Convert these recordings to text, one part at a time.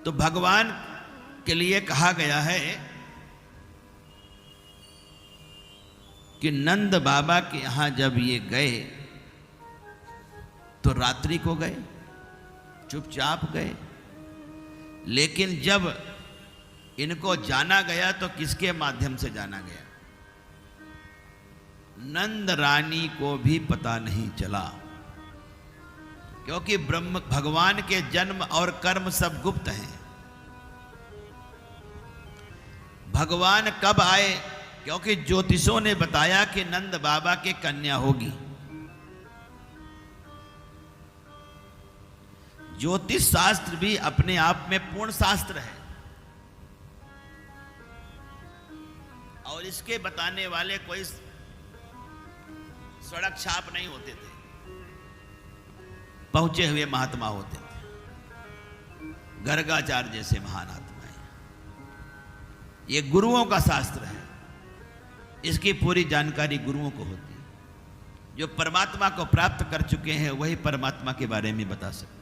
तो भगवान के लिए कहा गया है कि नंद बाबा के यहां जब ये गए तो रात्रि को गए, चुपचाप गए। लेकिन जब इनको जाना गया तो किसके माध्यम से जाना गया? नंद रानी को भी पता नहीं चला, क्योंकि ब्रह्म भगवान के जन्म और कर्म सब गुप्त हैं। भगवान कब आए? क्योंकि ज्योतिषों ने बताया कि नंद बाबा के कन्या होगी। ज्योतिष शास्त्र भी अपने आप में पूर्ण शास्त्र है और इसके बताने वाले कोई सड़क छाप नहीं होते थे, पहुंचे हुए महात्मा होते थे, गर्गाचार्य जैसे महान आत्माएं। ये गुरुओं का शास्त्र है, इसकी पूरी जानकारी गुरुओं को होती है। जो परमात्मा को प्राप्त कर चुके हैं वही परमात्मा के बारे में बता सकते हैं,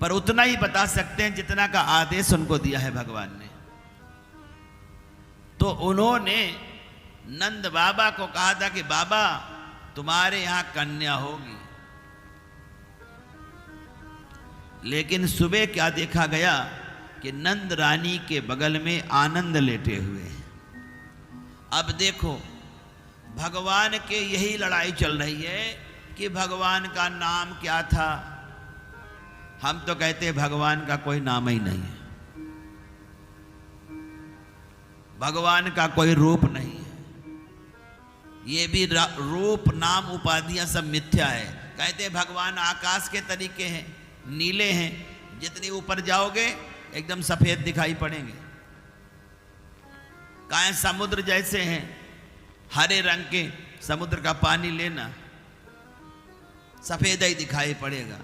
पर उतना ही बता सकते हैं जितना का आदेश उनको दिया है भगवान ने। तो उन्होंने नंद बाबा को कहा था कि बाबा तुम्हारे यहां कन्या होगी। लेकिन सुबह क्या देखा गया कि नंद रानी के बगल में आनंद लेटे हुए हैं। अब देखो, भगवान के यही लड़ाई चल रही है कि भगवान का नाम क्या था। हम तो कहते हैं भगवान का कोई नाम ही नहीं है, भगवान का कोई रूप नहीं है। ये भी रूप नाम उपाधियां सब मिथ्या है। कहते हैं भगवान आकाश के तरीके हैं, नीले हैं, जितनी ऊपर जाओगे एकदम सफेद दिखाई पड़ेंगे। कहें समुद्र जैसे हैं, हरे रंग के समुद्र का पानी लेना सफेद ही दिखाई पड़ेगा।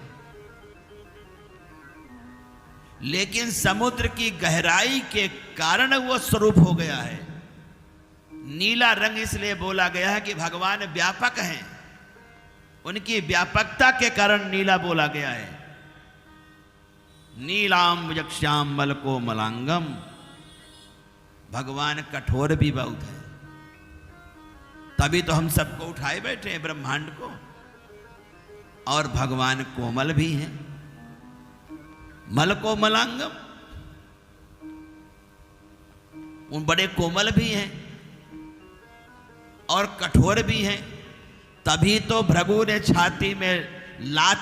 लेकिन समुद्र की गहराई के कारण वो स्वरूप हो गया है। नीला रंग इसलिए बोला गया है कि भगवान व्यापक हैं, उनकी व्यापकता के कारण नीला बोला गया है। नीलाम यक्ष्याम मलको मलांगम, भगवान कठोर भी बहुत है, तभी तो हम सबको उठाए बैठे हैं ब्रह्मांड को। और भगवान कोमल भी हैं, मलको मलांगम, उन बड़े कोमल भी हैं और कठोर भी हैं। तभी तो भृगु ने छाती में लात